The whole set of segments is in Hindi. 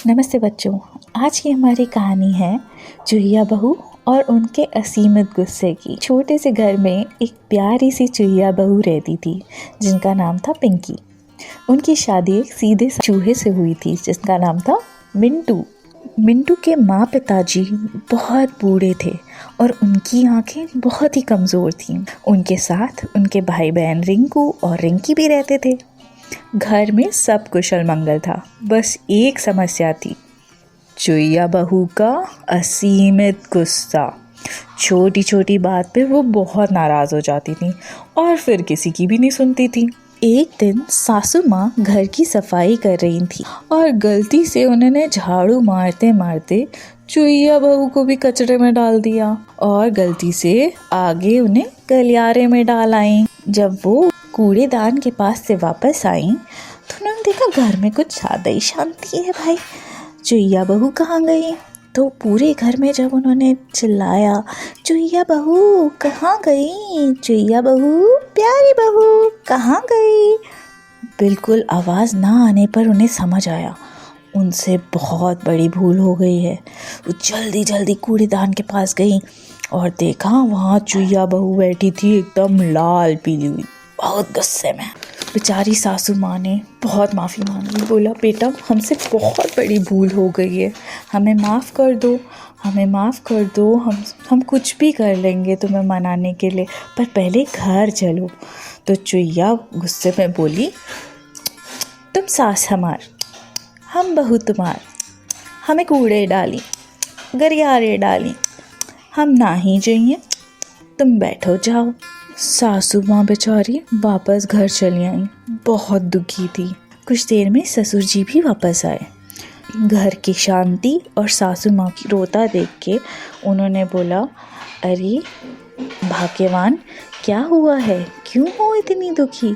नमस्ते बच्चों। आज की हमारी कहानी है चूहिया बहू और उनके असीमित गुस्से की। छोटे से घर में एक प्यारी सी चूहिया बहू रहती थी जिनका नाम था पिंकी। उनकी शादी एक सीधे चूहे से हुई थी जिसका नाम था मिंटू। मिंटू के माँ पिताजी बहुत बूढ़े थे और उनकी आंखें बहुत ही कमज़ोर थीं। उनके साथ उनके भाई बहन रिंकू और रिंकी भी रहते थे। घर में सब कुशल मंगल था, बस एक समस्या थी, चूहिया बहू का असीमित गुस्सा। छोटी छोटी बात पे वो बहुत नाराज़ हो जाती थी और फिर किसी की भी नहीं सुनती थी। एक दिन सासू माँ घर की सफाई कर रही थी और गलती से उन्होंने झाड़ू मारते मारते चूहिया बहू को भी कचरे में डाल दिया और गलती से आगे उन्हें गलियारे में डाल आई। जब वो कूड़ेदान के पास से वापस आई तो उन्होंने देखा घर में कुछ ज़्यादा ही शांति है। भाई, चूहिया बहू कहाँ गई? तो पूरे घर में जब उन्होंने चिल्लाया, चूहिया बहू कहाँ गई, चूहिया बहू, प्यारी बहू कहाँ गई, बिल्कुल आवाज़ ना आने पर उन्हें समझ आया उनसे बहुत बड़ी भूल हो गई है। वो जल्दी जल्दी कूड़ेदान के पास गई और देखा वहाँ चूहिया बहू बैठी थी एकदम लाल पीली हुई, बहुत गुस्से में। बेचारी सासू माँ ने बहुत माफ़ी मांगी, बोला बेटा हमसे बहुत बड़ी भूल हो गई है, हमें माफ़ कर दो, हमें माफ़ कर दो, हम कुछ भी कर लेंगे तुम्हें मनाने के लिए, पर पहले घर चलो। तो चूहिया गुस्से में बोली, तुम सास हमार, हम बहू तुम्हार, हमें कूड़े डाली, गरियारे डाली, हम ना ही जाइए, तुम बैठो जाओ। सासू माँ बेचारी वापस घर चली आई, बहुत दुखी थी। कुछ देर में ससुर जी भी वापस आए। घर की शांति और सासू माँ की रोता देख के उन्होंने बोला, अरे भाग्यवान, क्या हुआ है, क्यों हो इतनी दुखी?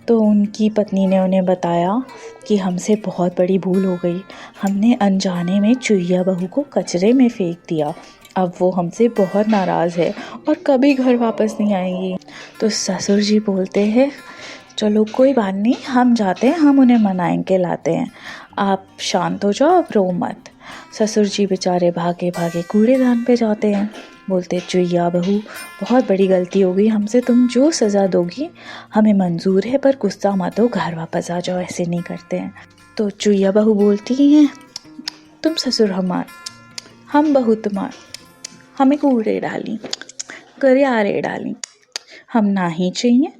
तो उनकी पत्नी ने उन्हें बताया कि हमसे बहुत बड़ी भूल हो गई, हमने अनजाने में चूहिया बहू को कचरे में फेंक दिया, अब वो हमसे बहुत नाराज़ है और कभी घर वापस नहीं आएंगी। तो ससुर जी बोलते हैं, चलो कोई बात नहीं, हम जाते हैं, हम उन्हें मनाएं के लाते हैं, आप शांत हो जाओ, अब रो मत। ससुर जी बेचारे भागे भागे कूड़ेदान पे जाते हैं, बोलते, चूहिया बहू बहुत बड़ी गलती हो गई हमसे, तुम जो सज़ा दोगी हमें मंजूर है, पर गुस्सा मत हो, घर वापस आ जाओ, ऐसे नहीं करते हैं। तो चूहिया बहू बोलती हैं, तुम ससुर हमार, हम बहू तुम्हार, हमें कूड़े डाली, गरियारे डाली, हम ना ही चाहिए,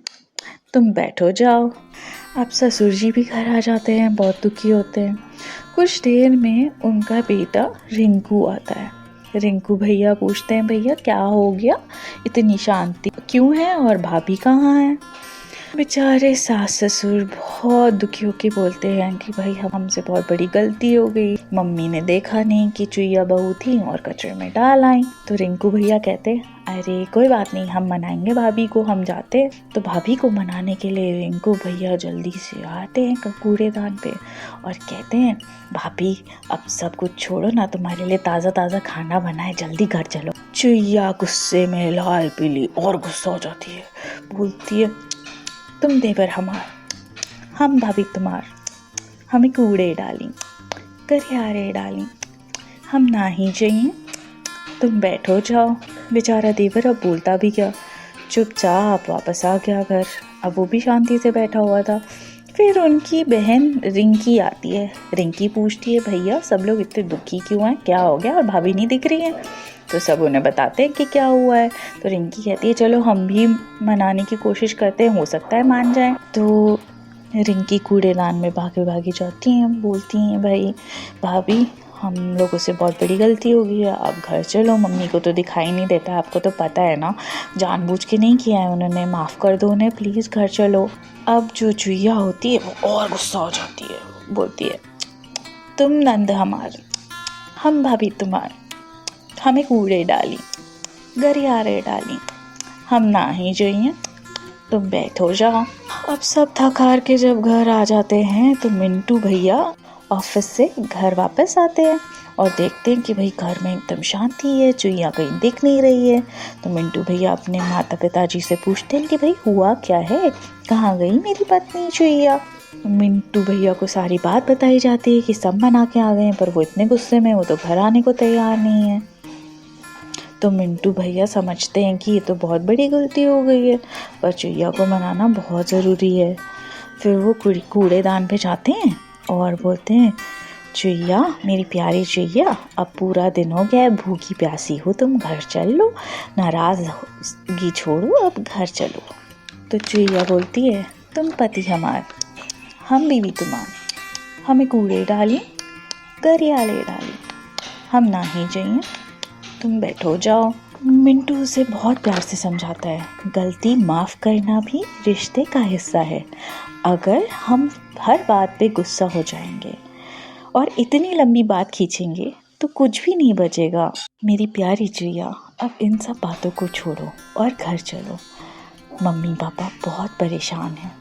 तुम बैठो जाओ। अब ससुर जी भी घर आ जाते हैं, बहुत दुखी होते हैं। कुछ देर में उनका बेटा रिंकू आता है। रिंकू भैया पूछते हैं, भैया क्या हो गया, इतनी शांति क्यों है और भाभी कहाँ है? बेचारे सास ससुर बहुत दुखी होकर बोलते हैं कि भाई हमसे बहुत बड़ी गलती हो गई, मम्मी ने देखा नहीं कि चूहिया बहू थी और कचरे में डाल आई। तो रिंकू भैया कहते, अरे कोई बात नहीं, हम मनाएंगे भाभी को, हम जाते। तो भाभी को मनाने के लिए रिंकू भैया जल्दी से आते हैं कूड़ेदान पे और कहते हैं, भाभी अब सब कुछ छोड़ो ना, तुम्हारे लिए ताज़ा ताज़ा खाना बनाए, जल्दी घर चलो। चूहिया गुस्से में लाल पीली और गुस्सा हो जाती है, बोलती है, तुम देवर हमार, हम भाभी तुम्हार, हमें कूड़े डाली, गरियारे डाली, हम ना ही चाहिए, तुम बैठो जाओ। बेचारा देवर अब बोलता भी क्या, चुपचाप वापस आ गया घर। अब वो भी शांति से बैठा हुआ था। फिर उनकी बहन रिंकी आती है। रिंकी पूछती है, भैया सब लोग इतने दुखी क्यों हैं, क्या हो गया और भाभी नहीं दिख रही है? तो सब उन्हें बताते हैं कि क्या हुआ है। तो रिंकी कहती है, चलो हम भी मनाने की कोशिश करते हैं, हो सकता है मान जाए। तो रिंकी कूड़ेदान में भागे भागे जाती हैं, बोलती हैं, भाई भाभी हम लोगों से बहुत बड़ी गलती हो गई है, अब घर चलो, मम्मी को तो दिखाई नहीं देता, आपको तो पता है ना, जानबूझ के नहीं किया है उन्होंने, माफ़ कर दो उन्हें प्लीज़, घर चलो। अब जो चूहिया होती है वो और गुस्सा हो जाती है, बोलती है, तुम नंद हमार, हम भाभी तुम्हार, हमें कूड़े डाली, गरियारे डाली, हम ना ही जाइए, तुम बैठो जाओ। अब सब थक हार के जब घर आ जाते हैं तो मिंटू भैया ऑफिस से घर वापस आते हैं और देखते हैं कि भाई घर में एकदम शांति है, चूहिया कहीं दिख नहीं रही है। तो मिंटू भैया अपने माता पिताजी से पूछते हैं कि भाई हुआ क्या है, कहाँ गई मेरी पत्नी चूहिया? मिंटू भैया को सारी बात बताई जाती है कि सब मना के आ गए हैं, पर वो इतने गुस्से में, वो तो घर आने को तैयार नहीं है। तो मिंटू भैया समझते हैं कि ये तो बहुत बड़ी गलती हो गई है, पर चुईया को मनाना बहुत ज़रूरी है। फिर वो कूड़ेदान पे जाते हैं और बोलते हैं, चुईया, मेरी प्यारी चुईया, अब पूरा दिन हो गया है, भूखी प्यासी हो, तुम घर चल लो, नाराज़गी छोड़ो, अब घर चलो। तो चुईया बोलती है, तुम पति हमार, हम बीवी तुम्हार, हमें कूड़े डाली, गरियाले डाली, हम ना ही जाइए, तुम बैठो जाओ। मिंटू उसे बहुत प्यार से समझाता है, गलती माफ़ करना भी रिश्ते का हिस्सा है। अगर हम हर बात पे गुस्सा हो जाएंगे और इतनी लंबी बात खींचेंगे तो कुछ भी नहीं बचेगा। मेरी प्यारी चुईया, अब इन सब बातों को छोड़ो और घर चलो, मम्मी पापा बहुत परेशान हैं,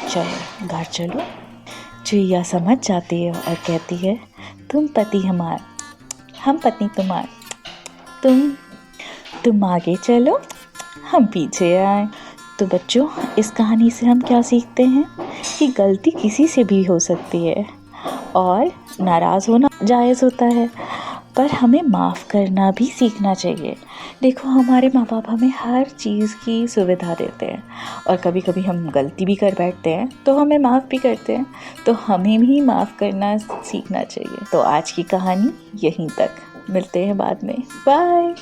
चलो घर चलो। चुईया समझ जाती है और कहती है, तुम पति हमार, हम पत्नी तुम्हार, तुम आगे चलो, हम पीछे आए। तो बच्चों, इस कहानी से हम क्या सीखते हैं कि गलती किसी से भी हो सकती है और नाराज़ होना जायज़ होता है, पर हमें माफ़ करना भी सीखना चाहिए। देखो, हमारे माँ बाप हमें हर चीज़ की सुविधा देते हैं और कभी कभी हम गलती भी कर बैठते हैं तो हमें माफ़ भी करते हैं, तो हमें भी माफ़ करना सीखना चाहिए। तो आज की कहानी यहीं तक, मिलते हैं बाद में, बाय।